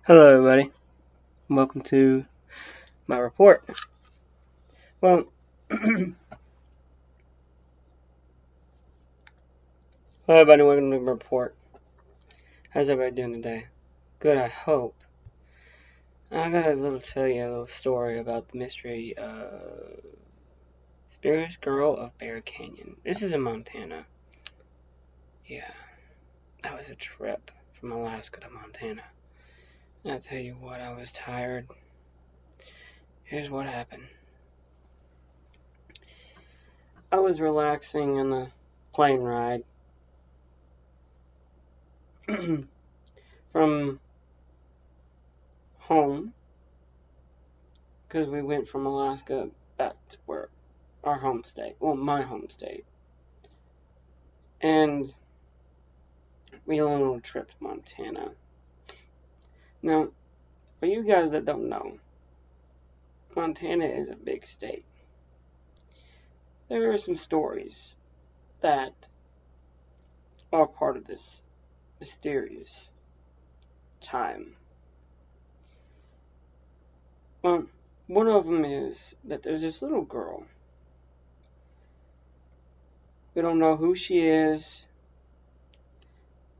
Hello, everybody. Welcome to my report. Well, hello, everybody. Welcome to my report. How's everybody doing today? Good, I hope. I got tell you a little story about the mystery Spirits Girl of Bear Canyon. This is in Montana. Yeah, that was a trip from Alaska to Montana. I tell you what, I was tired. Here's what happened. I was relaxing on the plane ride from home because we went from Alaska back to where our home state, well, my home state, and we had a little trip to Montana. Now, for you guys that don't know, Montana is a big state. There are some stories that are part of this mysterious time. Well, one of them is that there's this little girl. We don't know who she is,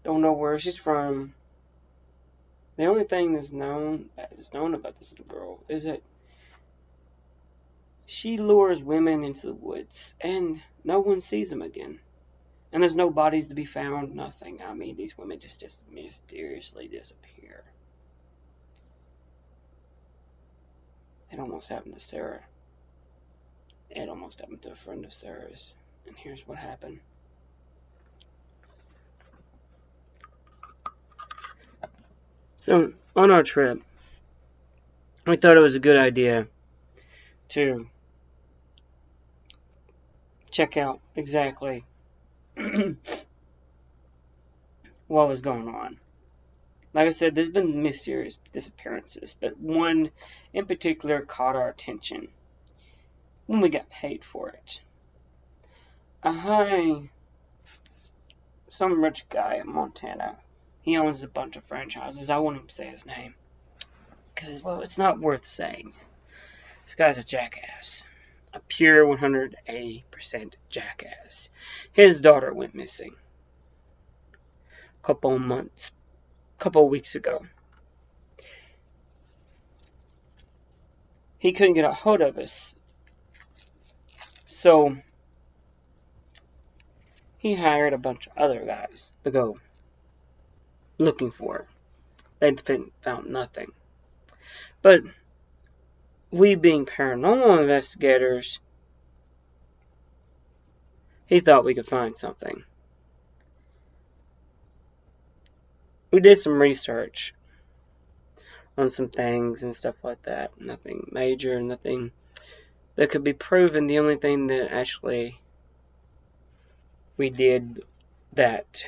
don't know where she's from. The only thing that is known about this little girl is that she lures women into the woods, and no one sees them again. And there's no bodies to be found, nothing. I mean, these women just mysteriously disappear. It almost happened to Sarah. It almost happened to a friend of Sarah's. And here's what happened. So, on our trip, we thought it was a good idea to check out exactly what was going on. Like I said, there's been mysterious disappearances, but one in particular caught our attention when we got paid for it. Some rich guy in Montana. He owns a bunch of franchises. I won't even say his name. Because, well, it's not worth saying. This guy's a jackass. A pure 180% jackass. His daughter went missing a couple weeks ago. He couldn't get a hold of us. So he hired a bunch of other guys to go looking for her. They found nothing. But we being paranormal investigators, he thought we could find something. We did some research on some things and stuff like that. Nothing major, nothing that could be proven. The only thing that actually we did that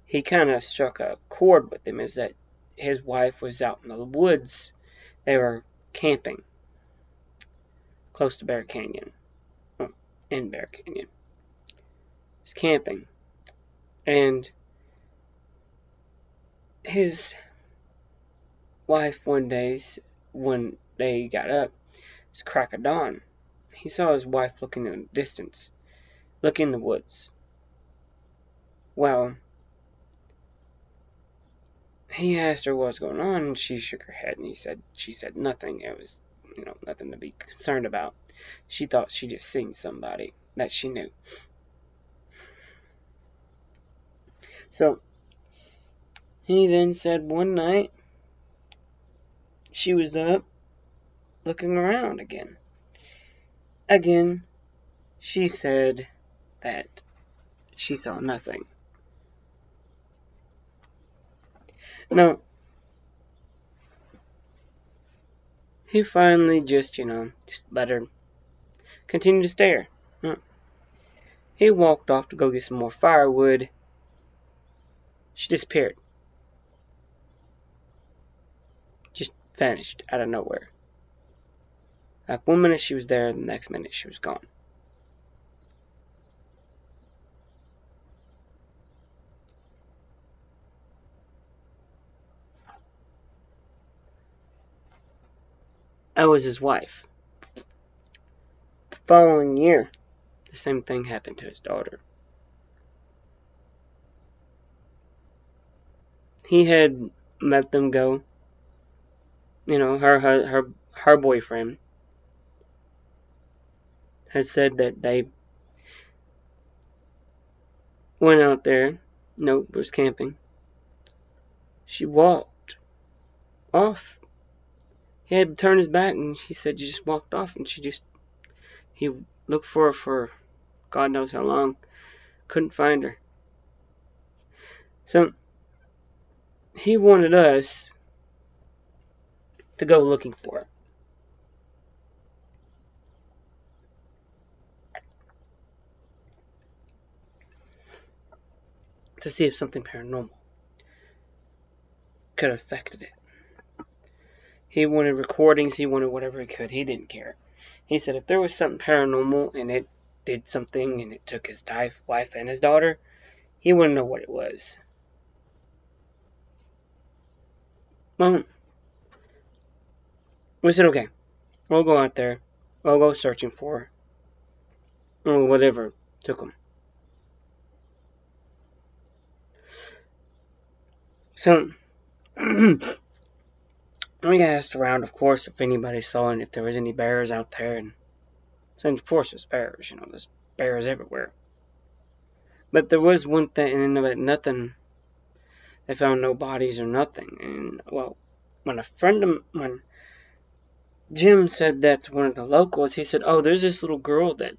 he kind of struck a chord with him is that his wife was out in the woods. They were camping close to Bear Canyon. In Bear Canyon. He's camping. And his wife one day, when they got up, it's crack of dawn. He saw his wife looking in the distance, looking in the woods. Well, he asked her what's going on, and she shook her head, and she said nothing. It was, nothing to be concerned about. She thought she just seen somebody that she knew. So, he then said one night, she was up, looking around again. Again, she said that she saw nothing. Now, he finally just let her continue to stare. He walked off to go get some more firewood. She disappeared. Just vanished out of nowhere. Like 1 minute she was there, the next minute she was gone. I was his wife. The following year, the same thing happened to his daughter. He had let them go. You know, her boyfriend had said that they went out there. Nope, was camping. She walked off. He had turned his back, and she said she just walked off, and he looked for her for God knows how long. Couldn't find her. So he wanted us to go looking for her. To see if something paranormal could have affected it. He wanted recordings, he wanted whatever he could. He didn't care. He said if there was something paranormal and it did something and it took his wife and his daughter, he wanted to know what it was. Well, we said, okay, we'll go out there. We'll go searching for her. Or whatever took him. So, we asked around, of course, if anybody saw and if there was any bears out there. And of course, there's bears. You know, there's bears everywhere. But there was one thing, and nothing. They found no bodies or nothing. And well, when Jim said that to one of the locals, he said, "Oh, there's this little girl that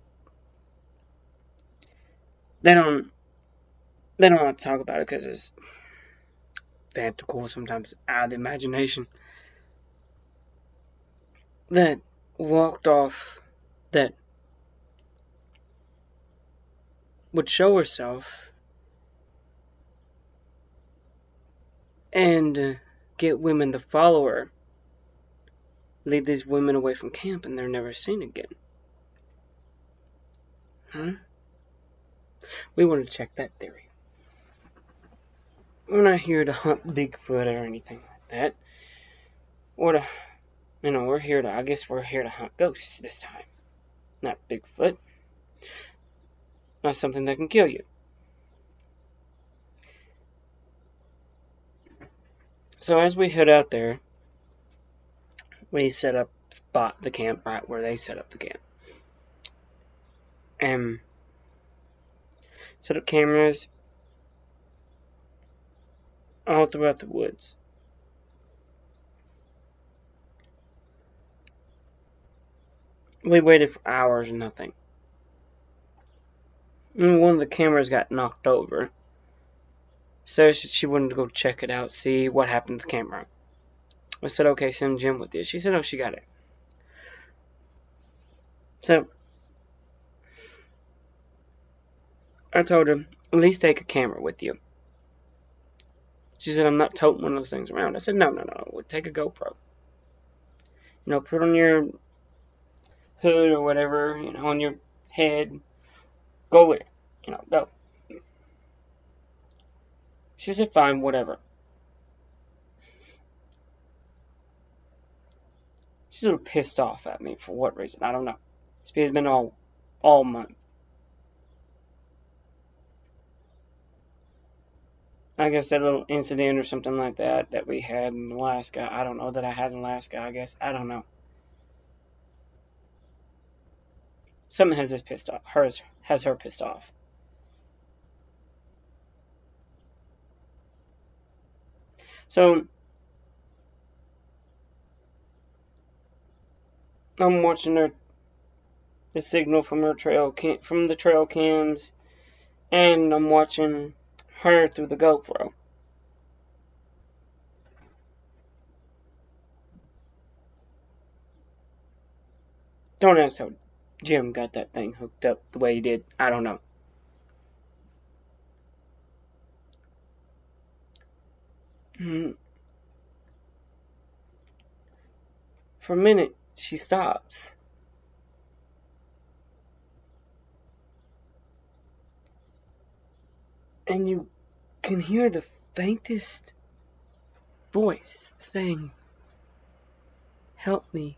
they don't want to talk about it because it's fantastical, sometimes out of the imagination. That walked off, that would show herself and get women to follow her, lead these women away from camp, and they're never seen again." Huh? We want to check that theory. We're not here to hunt Bigfoot or anything like that. We're here to hunt ghosts this time. Not Bigfoot. Not something that can kill you. So as we head out there, we spot the camp right where they set up the camp. And set up cameras all throughout the woods. We waited for hours and nothing. And one of the cameras got knocked over. So she wanted to go check it out, see what happened to the camera. I said, okay, send Jim with you. She said, oh, she got it. So I told her, at least take a camera with you. She said, I'm not toting one of those things around. I said, no. We'll take a GoPro. Put on your hood or whatever, on your head. Go with it. Go. She said, fine, whatever. She's a little pissed off at me for what reason. I don't know. It's been all month. I guess that little incident or something like that we had in Alaska. I don't know that I had in Alaska, I guess. I don't know. Something has her pissed off. Has her pissed off. So I'm watching the signal from the trail cams, and I'm watching her through the GoPro. Don't ask how Jim got that thing hooked up the way he did. I don't know. For a minute, she stops. And you can hear the faintest voice saying, "Help me,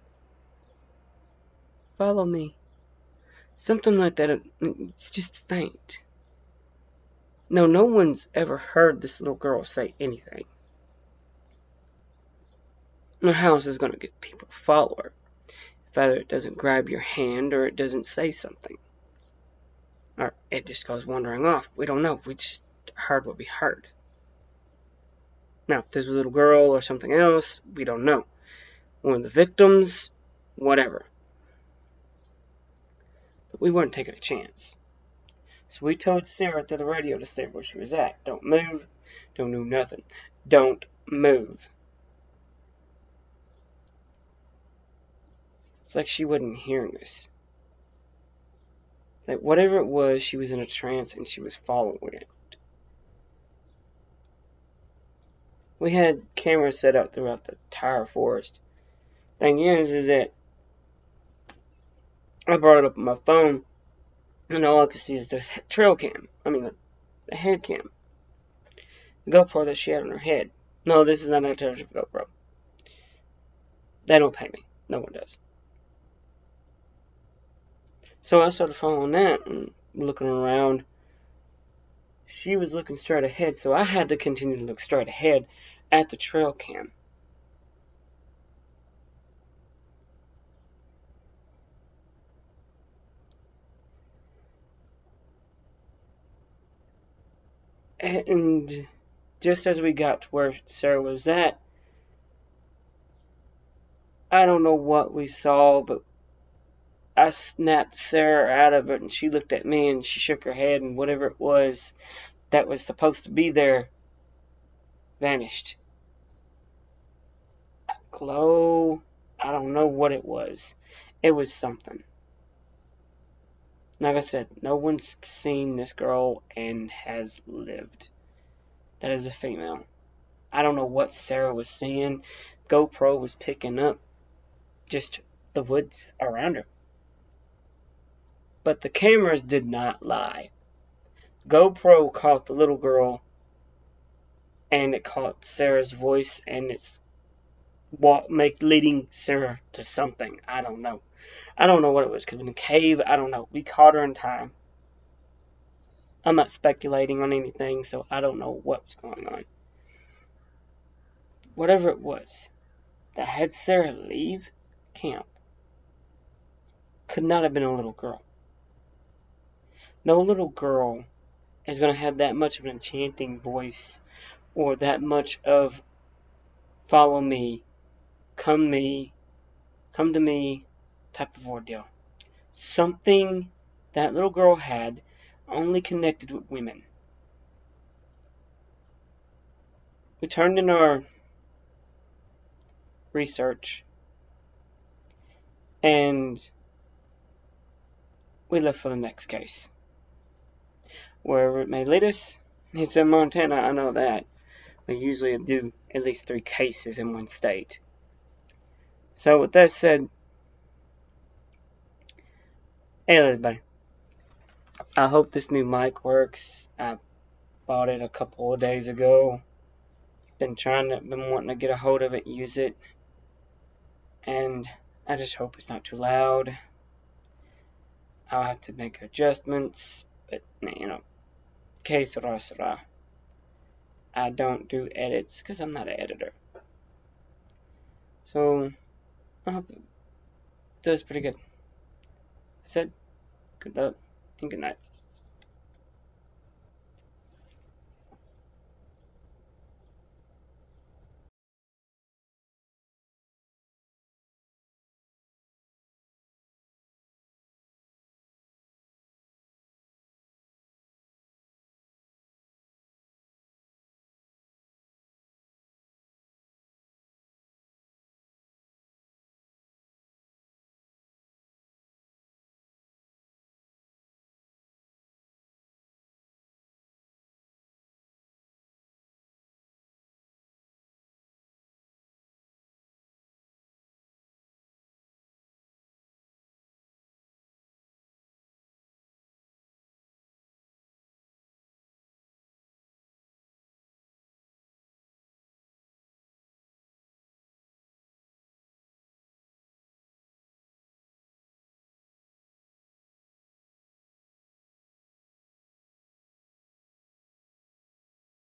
follow me. Something like that. It's just faint. No, no one's ever heard this little girl say anything. Now, how else is going to get people to follow her? If either it doesn't grab your hand or it doesn't say something. Or it just goes wandering off. We don't know. We just heard what we heard. Now, if this was a little girl or something else, we don't know. One of the victims, whatever. But we weren't taking a chance. So we told Sarah through the radio to stay where she was at. Don't move. Don't do nothing. Don't move. It's like she wasn't hearing us. Like whatever it was, she was in a trance and she was following it. We had cameras set up throughout the entire forest. Thing is that I brought it up on my phone, and all I could see is the trail cam. The head cam. The GoPro that she had on her head. No, this is not a GoPro. They don't pay me. No one does. So I started following that and looking around. She was looking straight ahead, so I had to continue to look straight ahead at the trail cam. And just as we got to where Sarah was at, I don't know what we saw, but I snapped Sarah out of it, and she looked at me and she shook her head, and whatever it was that was supposed to be there vanished. Glow, I don't know what it was. It was something. Like I said, no one's seen this girl and has lived. That is a female. I don't know what Sarah was seeing. GoPro was picking up just the woods around her. But the cameras did not lie. GoPro caught the little girl, and it caught Sarah's voice, and it's leading Sarah to something. I don't know. I don't know what it was. Could have been a cave. I don't know. We caught her in time. I'm not speculating on anything, so I don't know what was going on. Whatever it was that had Sarah leave camp could not have been a little girl. No little girl is going to have that much of an enchanting voice or that much of follow me, come to me type of ordeal. Something that little girl had only connected with women. We turned in our research and we left for the next case. Wherever it may lead us, it's in Montana, I know that. We usually do at least 3 cases in one state. So with that said, hey everybody, I hope this new mic works. I bought it a couple of days ago. Been wanting to get a hold of it, use it, and I just hope it's not too loud. I'll have to make adjustments, but que sera. I don't do edits because I'm not an editor. So I hope it does pretty good. I said good luck and good night.